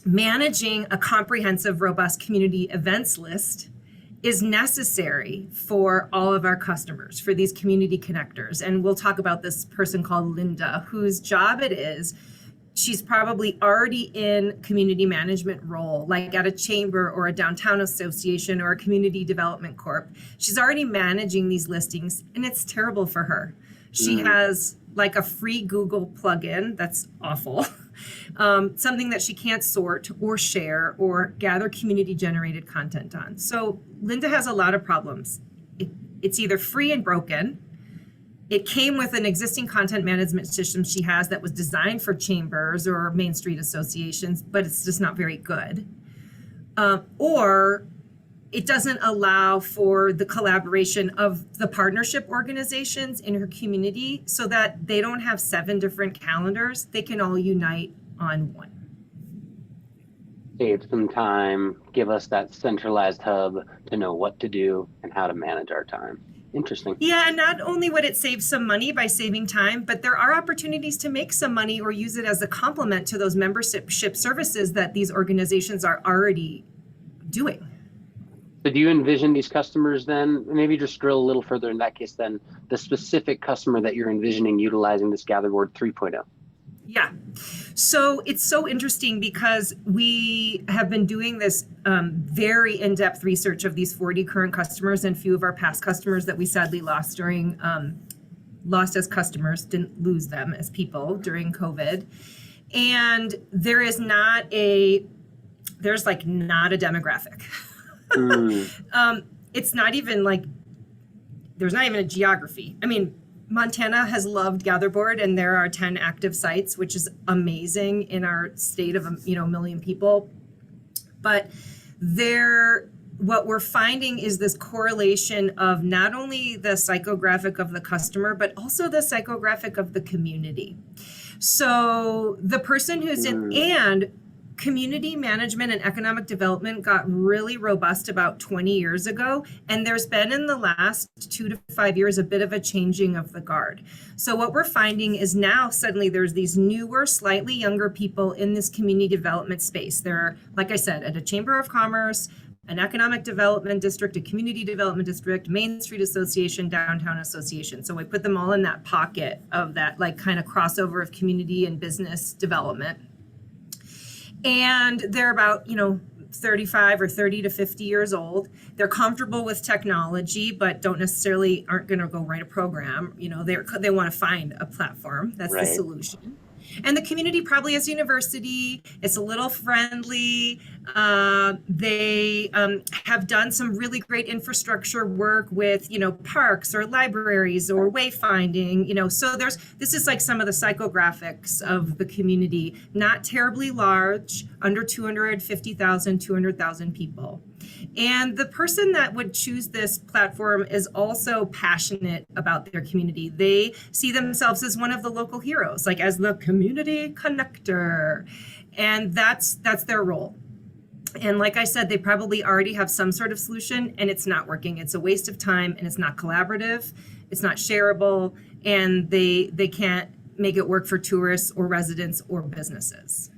managing a comprehensive, robust community events list is necessary for all of our customers, for these community connectors. And we'll talk about this person called Linda, whose job it is. She's probably already in community management role, like at a chamber or a downtown association or a community development corp. She's already managing these listings, and it's terrible for her. She has like a free Google plugin that's awful, something that she can't sort or share or gather community generated content on. So Linda has a lot of problems. It's either free and broken. It came with an existing content management system she has that was designed for chambers or Main Street associations, but it's just not very good. Or it doesn't allow for the collaboration of the partnership organizations in her community so that they don't have 7 different calendars. They can all unite on one. Save some time, give us that centralized hub to know what to do and how to manage our time. Interesting. Yeah, and not only would it save some money by saving time, but there are opportunities to make some money or use it as a complement to those membership services that these organizations are already doing. So do you envision these customers then, maybe just drill a little further in that case then, the specific customer that you're envisioning utilizing this Gatherboard 3.0? Yeah. So it's so interesting because we have been doing this very in-depth research of these 40 current customers and few of our past customers that we sadly lost during, lost as customers, didn't lose them as people during COVID. And there is there's like not a demographic. It's not even like, there's not even a geography. I mean, Montana has loved Gatherboard, and there are 10 active sites, which is amazing in our state of, 1 million people. But what we're finding is this correlation of not only the psychographic of the customer, but also the psychographic of the community. So the person who's and community management and economic development got really robust about 20 years ago. And there's been in the last 2 to 5 years, a bit of a changing of the guard. So what we're finding is now suddenly there's these newer, slightly younger people in this community development space. They're, like I said, at a chamber of commerce, an economic development district, a community development district, Main Street Association, downtown association. So we put them all in that pocket of that like kind of crossover of community and business development. And they're about, 35 or 30 to 50 years old. They're comfortable with technology, but aren't going to go write a program. They want to find a platform. That's the solution. And the community probably is university. It's a little friendly. They have done some really great infrastructure work with, parks or libraries or wayfinding, so this is like some of the psychographics of the community, not terribly large, under 250,000, 200,000 people. And the person that would choose this platform is also passionate about their community. They see themselves as one of the local heroes, like as the community connector. And that's their role. And like I said, they probably already have some sort of solution, and it's not working. It's a waste of time, and it's not collaborative. It's not shareable, and they can't make it work for tourists or residents or businesses.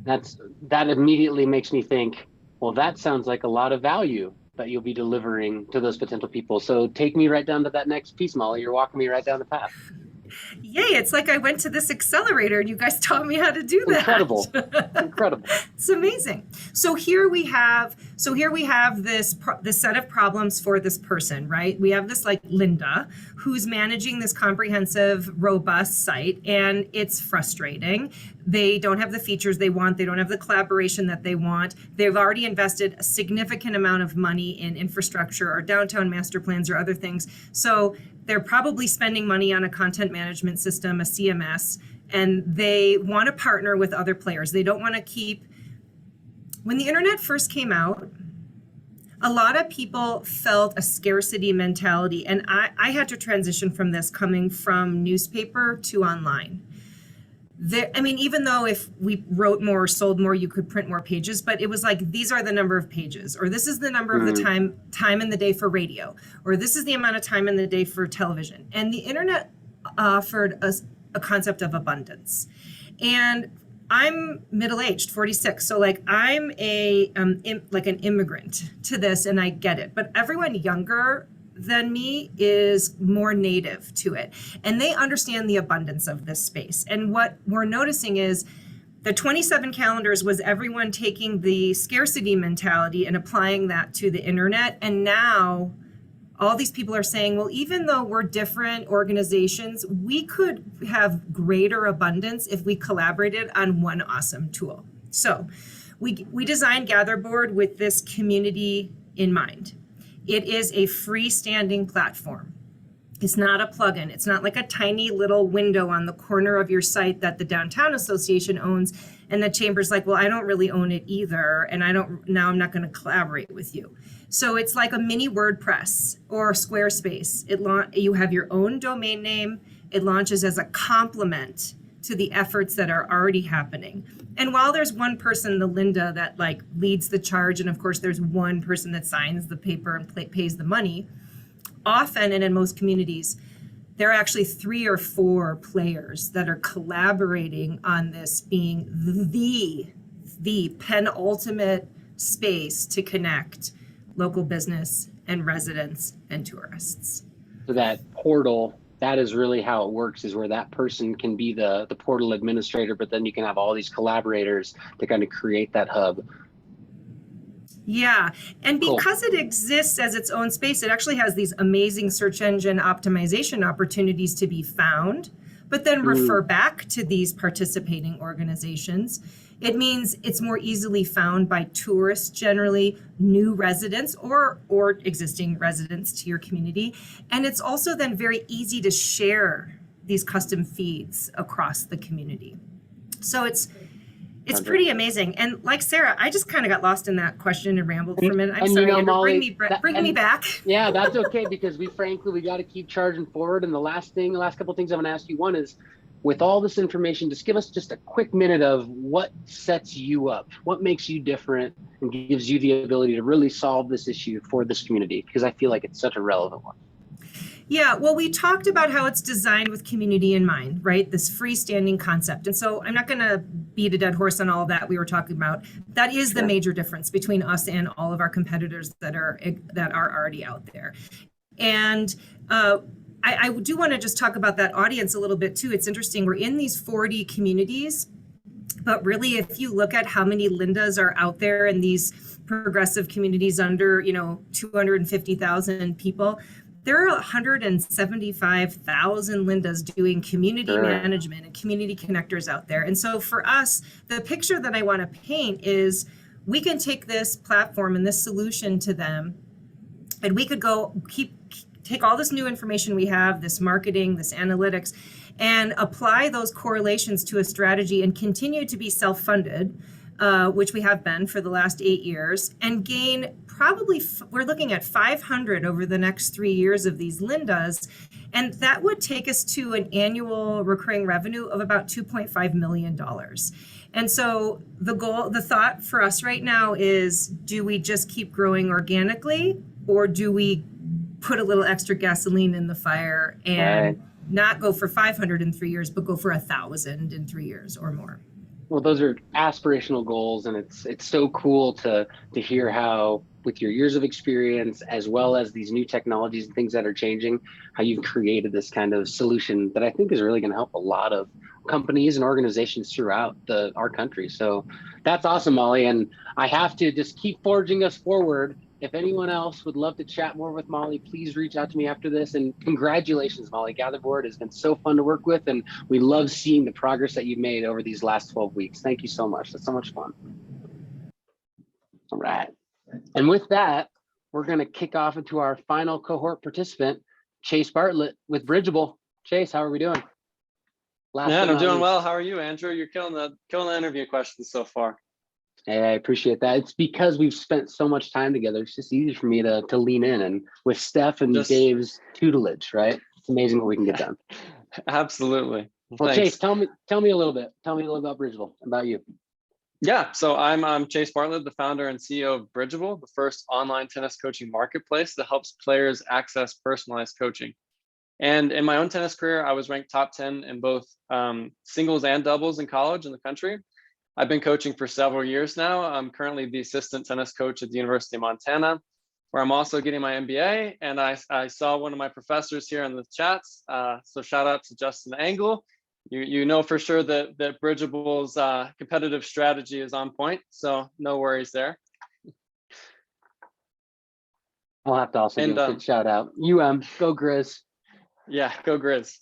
That immediately makes me think, well, that sounds like a lot of value that you'll be delivering to those potential people. So take me right down to that next piece, Molly. You're walking me right down the path. Yay, it's like I went to this accelerator and you guys taught me how to do that. Incredible. Incredible. It's amazing. So here we have this set of problems for this person, right? We have this like Linda who's managing this comprehensive, robust site, and it's frustrating. They don't have the features they want. They don't have the collaboration that they want. They've already invested a significant amount of money in infrastructure or downtown master plans or other things. So they're probably spending money on a content management system, a CMS, and they want to partner with other players. They don't want to keep, when the internet first came out, a lot of people felt a scarcity mentality. And I had to transition from this coming from newspaper to online. Even though if we wrote more or sold more, you could print more pages, but it was like, these are the number of pages, or this is the number of the time in the day for radio, or this is the amount of time in the day for television. And the internet offered us a concept of abundance. And I'm middle-aged, 46. So like I'm an immigrant to this, and I get it. But everyone younger than me is more native to it, and they understand the abundance of this space. And what we're noticing is the 27 calendars was everyone taking the scarcity mentality and applying that to the internet. And now all these people are saying, well, even though we're different organizations, we could have greater abundance if we collaborated on one awesome tool. So we designed Gatherboard with this community in mind. It is a freestanding platform. It's not a plugin. It's not like a tiny little window on the corner of your site that the Downtown Association owns, and the chamber's like, well, I don't really own it either, and now I'm not going to collaborate with you. So it's like a mini WordPress or Squarespace. You have your own domain name. It launches as a complement to the efforts that are already happening. And while there's one person, the Linda, that like leads the charge, and of course there's one person that signs the paper and pays the money, often, and in most communities, there are actually 3 or 4 players that are collaborating on this being the penultimate space to connect local business and residents and tourists. So that portal, that is really how it works, is where that person can be the portal administrator, but then you can have all these collaborators to kind of create that hub. Yeah, and because it exists as its own space, it actually has these amazing search engine optimization opportunities to be found, but then refer back to these participating organizations. It means it's more easily found by tourists, generally new residents or existing residents to your community. And it's also then very easy to share these custom feeds across the community. So it's pretty amazing. And like Sarah, I just kind of got lost in that question and rambled for a minute. I'm sorry, Andrew, Molly, bring me back. Yeah, that's okay, because we got to keep charging forward. And the last couple of things I'm going to ask you, one is, with all this information, just give us just a quick minute of what sets you up, what makes you different and gives you the ability to really solve this issue for this community, because I feel like it's such a relevant one. Yeah, well, we talked about how it's designed with community in mind, right? This freestanding concept. And so I'm not going to beat a dead horse on all that we were talking about. That is the major difference between us and all of our competitors that are already out there. And I do want to just talk about that audience a little bit too. It's interesting. We're in these 40 communities, but really, if you look at how many Lindas are out there in these progressive communities under, 250,000 people, there are 175,000 Lindas doing community management and community connectors out there. And so for us, the picture that I want to paint is we can take this platform and this solution to them, and we could take all this new information we have, this marketing, this analytics, and apply those correlations to a strategy and continue to be self-funded, which we have been for the last 8 years, and gain we're looking at 500 over the next 3 years of these Lindas. And that would take us to an annual recurring revenue of about $2.5 million. And so the thought for us right now is, do we just keep growing organically, or do we put a little extra gasoline in the fire and not go for 500 in 3 years, but go for 1,000 in 3 years or more? Well, those are aspirational goals, and it's so cool to hear how, with your years of experience, as well as these new technologies and things that are changing, how you've created this kind of solution that I think is really going to help a lot of companies and organizations throughout our country. So that's awesome, Molly. And I have to just keep forging us forward. If anyone else would love to chat more with Molly, please reach out to me after this. And congratulations, Molly. Gatherboard has been so fun to work with, and we love seeing the progress that you've made over these last 12 weeks. Thank you so much. That's so much fun. All right. And with that, we're going to kick off into our final cohort participant, Chase Bartlett with Bridgeable. Chase, how are we doing? Man, I'm doing well. How are you, Andrew? You're killing the interview questions so far. Hey, I appreciate that. It's because we've spent so much time together. It's just easy for me to lean in, and with Stef and Dave's tutelage, right? It's amazing what we can get done. Absolutely. Well, thanks. Chase, tell me a little bit. Tell me a little about Bridgeable, about you. Yeah, so I'm Chase Bartlett, the founder and CEO of Bridgeable, the first online tennis coaching marketplace that helps players access personalized coaching. And in my own tennis career, I was ranked top 10 in both singles and doubles in college in the country. I've been coaching for several years now. I'm currently the assistant tennis coach at the University of Montana, where I'm also getting my MBA. And I saw one of my professors here in the chats. So shout out to Justin Angle. You know for sure that Bridgeable's competitive strategy is on point. So no worries there. I'll have to also give a quick shout out. Go Grizz. Yeah, go Grizz.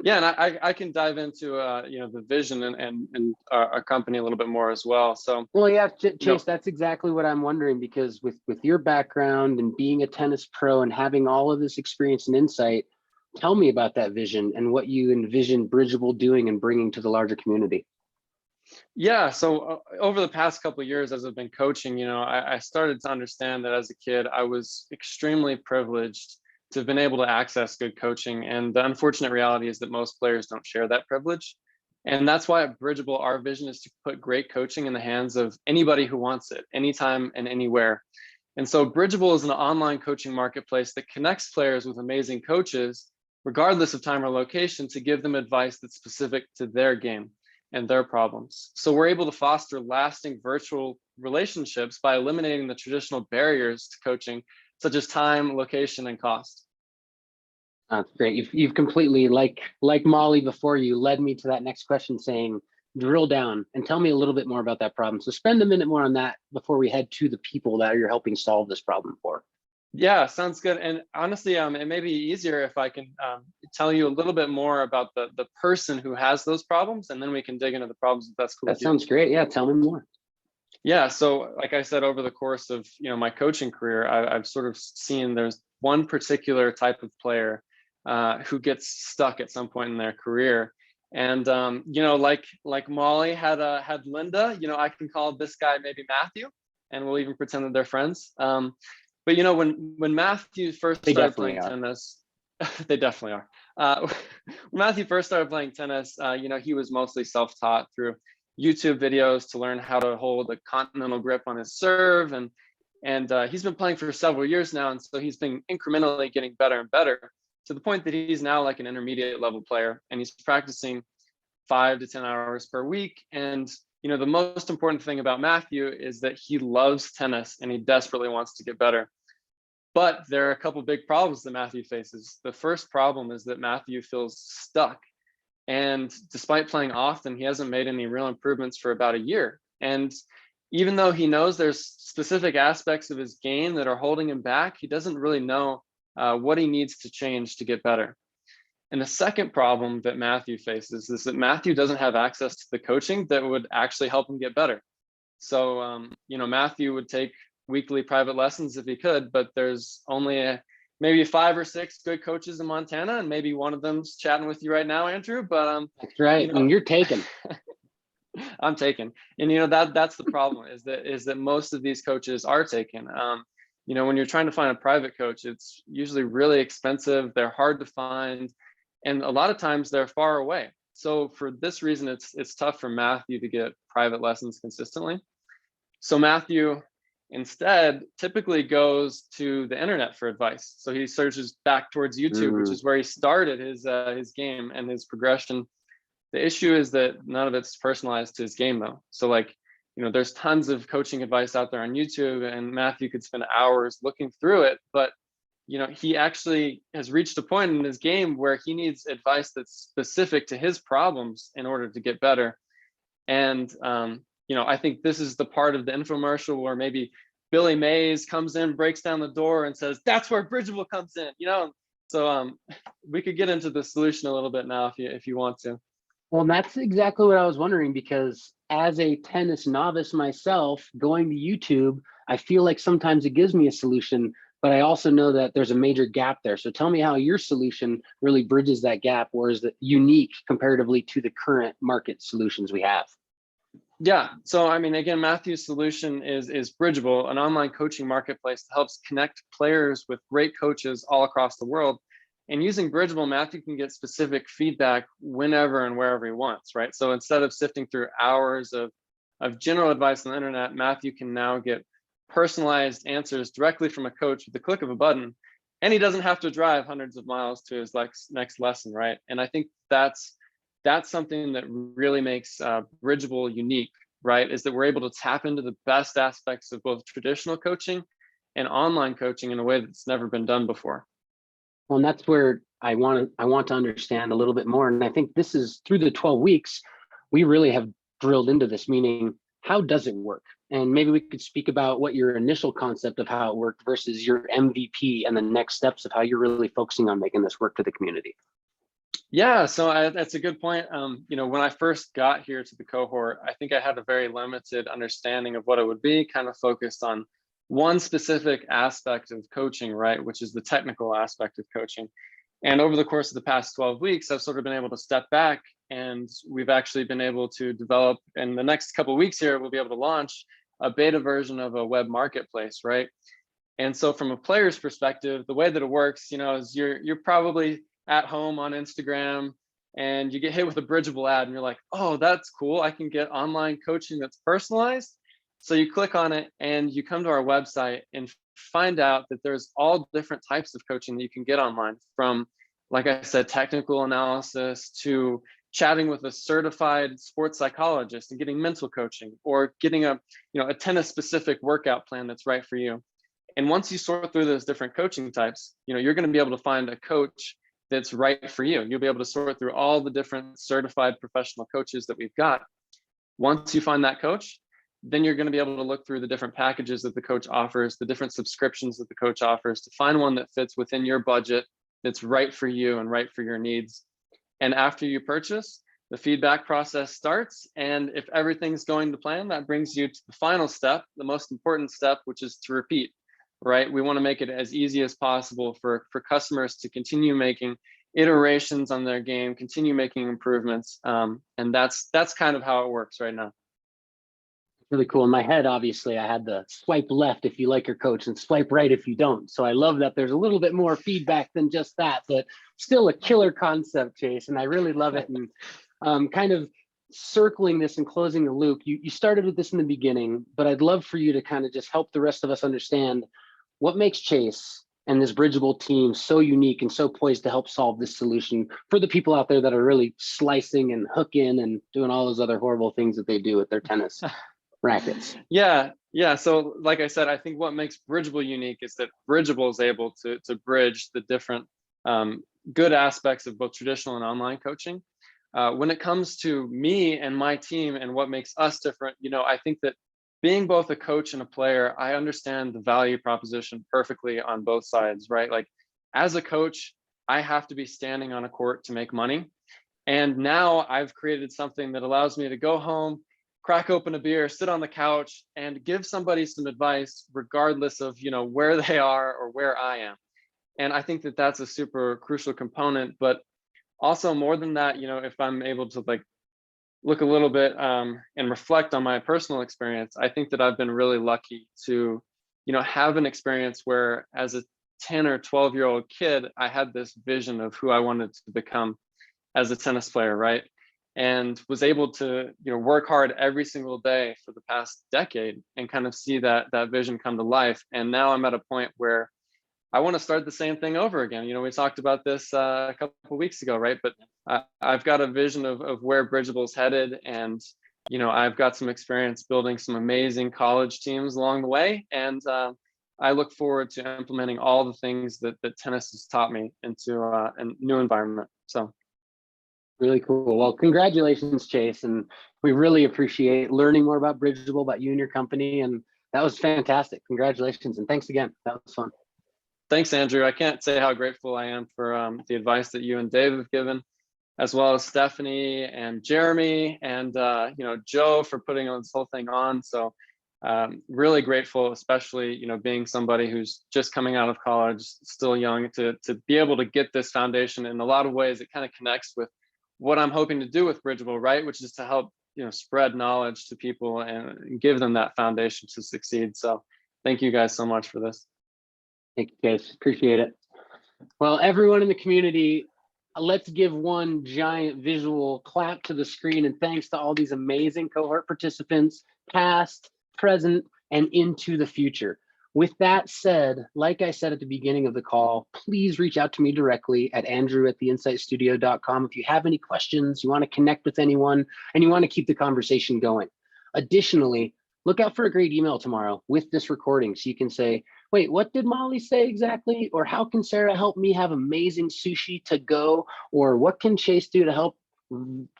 Yeah, and I can dive into the vision and our company a little bit more as well. So well, yeah, Chase, that's exactly what I'm wondering, because with your background and being a tennis pro and having all of this experience and insight, tell me about that vision and what you envision Bridgeable doing and bringing to the larger community. Yeah, so over the past couple of years as I've been coaching, I started to understand that as a kid, I was extremely privileged to have been able to access good coaching. And the unfortunate reality is that most players don't share that privilege. And that's why at Bridgeable, our vision is to put great coaching in the hands of anybody who wants it, anytime and anywhere. And so Bridgeable is an online coaching marketplace that connects players with amazing coaches, regardless of time or location, to give them advice that's specific to their game and their problems. So we're able to foster lasting virtual relationships by eliminating the traditional barriers to coaching, such as time, location, and cost. That's great. You've completely, like Molly before you, led me to that next question, saying, drill down and tell me a little bit more about that problem. So spend a minute more on that before we head to the people that you're helping solve this problem for. Yeah, sounds good. And honestly, it may be easier if I can tell you a little bit more about the person who has those problems, and then we can dig into the problems if that's cool. That sounds great. Yeah, tell me more. Yeah, so like I said, over the course of my coaching career, I've sort of seen there's one particular type of player who gets stuck at some point in their career, and like Molly had Linda. I can call this guy maybe Matthew, and we'll even pretend that they're friends. But when Matthew first started playing tennis, they definitely are. When Matthew first started playing tennis, he was mostly self-taught through YouTube videos to learn how to hold a continental grip on his serve, and he's been playing for several years now, and so he's been incrementally getting better and better to the point that he's now like an intermediate level player, and he's practicing 5 to 10 hours per week. And the most important thing about Matthew is that he loves tennis and he desperately wants to get better. But there are a couple big problems that Matthew faces. The first problem is that Matthew feels stuck. And despite playing often, he hasn't made any real improvements for about a year. And even though he knows there's specific aspects of his game that are holding him back, he doesn't really know what he needs to change to get better. And the second problem that Matthew faces is that Matthew doesn't have access to the coaching that would actually help him get better. So, Matthew would take weekly private lessons if he could, but there's only maybe 5 or 6 good coaches in Montana, and maybe one of them's chatting with you right now, Andrew. But that's right, and you're taken. I'm taken, and that's the problem is that most of these coaches are taken. When you're trying to find a private coach, it's usually really expensive. They're hard to find, and a lot of times they're far away. So for this reason, it's tough for Matthew to get private lessons consistently. So Matthew instead typically goes to the internet for advice. So he searches back towards YouTube, which is where he started his game and his progression The issue is that none of it's personalized to his game though. So like, there's tons of coaching advice out there on YouTube, and Matthew could spend hours looking through it, but he actually has reached a point in his game where he needs advice that's specific to his problems in order to get better. And I think this is the part of the infomercial where maybe Billy Mays comes in, breaks down the door, and says, "That's where Bridgeable comes in." So we could get into the solution a little bit now if you want to. Well, that's exactly what I was wondering, because as a tennis novice myself, going to YouTube, I feel like sometimes it gives me a solution, but I also know that there's a major gap there. So tell me how your solution really bridges that gap, or is it unique comparatively to the current market solutions we have? Yeah, so I mean, again, Matthew's solution is Bridgeable, an online coaching marketplace that helps connect players with great coaches all across the world. And using Bridgeable, Matthew can get specific feedback whenever and wherever he wants, right? So instead of sifting through hours of general advice on the internet, Matthew can now get personalized answers directly from a coach with the click of a button, and he doesn't have to drive hundreds of miles to his next lesson, right? And I think that's something that really makes Bridgeable unique, right? Is that we're able to tap into the best aspects of both traditional coaching and online coaching in a way that's never been done before. Well, and that's where I want to understand a little bit more. And I think this is through the 12 weeks, we really have drilled into this, meaning how does it work? And maybe we could speak about what your initial concept of how it worked versus your MVP and the next steps of how you're really focusing on making this work for the community. Yeah, so that's a good point. When I first got here to the cohort, I think I had a very limited understanding of what it would be, kind of focused on one specific aspect of coaching, right, which is the technical aspect of coaching. And over the course of the past 12 weeks, I've sort of been able to step back, and we've actually been able to develop, in the next couple of weeks here, we'll be able to launch a beta version of a web marketplace, right? And so from a player's perspective, the way that it works, is you're probably at home on Instagram and you get hit with a Bridgeable ad and you're like, oh, that's cool. I can get online coaching that's personalized. So you click on it and you come to our website and find out that there's all different types of coaching that you can get online, from, like I said, technical analysis to chatting with a certified sports psychologist and getting mental coaching, or getting a tennis specific workout plan that's right for you. And once you sort through those different coaching types, you're going to be able to find a coach that's right for you. You'll be able to sort through all the different certified professional coaches that we've got. Once you find that coach, then you're going to be able to look through the different packages that the coach offers, the different subscriptions that the coach offers, to find one that fits within your budget, that's right for you and right for your needs. And after you purchase, the feedback process starts. And if everything's going to plan, that brings you to the final step, the most important step, which is to repeat, right? We want to make it as easy as possible for customers to continue making iterations on their game, continue making improvements. And that's kind of how it works right now. Really cool. In my head, obviously, I had the swipe left if you like your coach and swipe right if you don't. So I love that there's a little bit more feedback than just that, but still a killer concept, Chase. And I really love it. And kind of circling this and closing the loop, you started with this in the beginning, but I'd love for you to kind of just help the rest of us understand what makes Chase and this Bridgeable team so unique and so poised to help solve this solution for the people out there that are really slicing and hooking and doing all those other horrible things that they do with their tennis rackets. Yeah. So like I said, I think what makes Bridgeable unique is that Bridgeable is able to bridge the different good aspects of both traditional and online coaching. When it comes to me and my team and what makes us different, I think that being both a coach and a player, I understand the value proposition perfectly on both sides, right? Like, as a coach, I have to be standing on a court to make money. And now I've created something that allows me to go home, crack open a beer, sit on the couch, and give somebody some advice, regardless of, where they are or where I am. And I think that that's a super crucial component. But also, more than that, if I'm able to look a little bit and reflect on my personal experience, I think that I've been really lucky to, have an experience where, as a 10 or 12-year-old kid, I had this vision of who I wanted to become as a tennis player, right? And was able to, work hard every single day for the past decade and kind of see that vision come to life. And now I'm at a point where I want to start the same thing over again. We talked about this a couple of weeks ago, right? But I've got a vision of where Bridgeable's headed, and I've got some experience building some amazing college teams along the way, and I look forward to implementing all the things that tennis has taught me into a new environment. So Really cool. Well, congratulations, Chase. And we really appreciate learning more about Bridgeable, about you and your company. And that was fantastic. Congratulations. And thanks again. That was fun. thanks, Andrew. I can't say how grateful I am for the advice that you and Dave have given, as well as Stephanie and Jeremy and Joe for putting this whole thing on. So really grateful, especially being somebody who's just coming out of college, still young, to be able to get this foundation. In a lot of ways, it kind of connects with what I'm hoping to do with Bridgeable, right? Which is to help spread knowledge to people and give them that foundation to succeed. So thank you guys so much for this. Thank you, guys. Appreciate it. Well, everyone in the community, let's give one giant visual clap to the screen, and thanks to all these amazing cohort participants, past, present, and into the future. With that said, like I said at the beginning of the call, please reach out to me directly at andrew@theinsightstudio.com if you have any questions, you want to connect with anyone, and you want to keep the conversation going. Additionally, look out for a great email tomorrow with this recording so you can say, wait, what did Molly say exactly? Or how can Sarah help me have amazing sushi to go? Or what can Chase do to help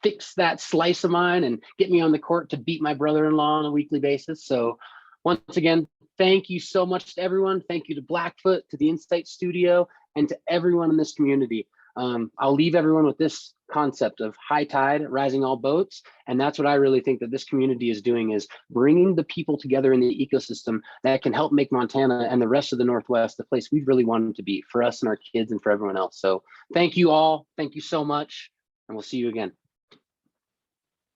fix that slice of mine and get me on the court to beat my brother-in-law on a weekly basis? So once again, thank you so much to everyone. Thank you to Blackfoot, to the Insight Studio, and to everyone in this community. I'll leave everyone with this concept of high tide, rising all boats. And that's what I really think that this community is doing, is bringing the people together in the ecosystem that can help make Montana and the rest of the Northwest the place we really want it to be for us and our kids and for everyone else. So thank you all. Thank you so much. And we'll see you again.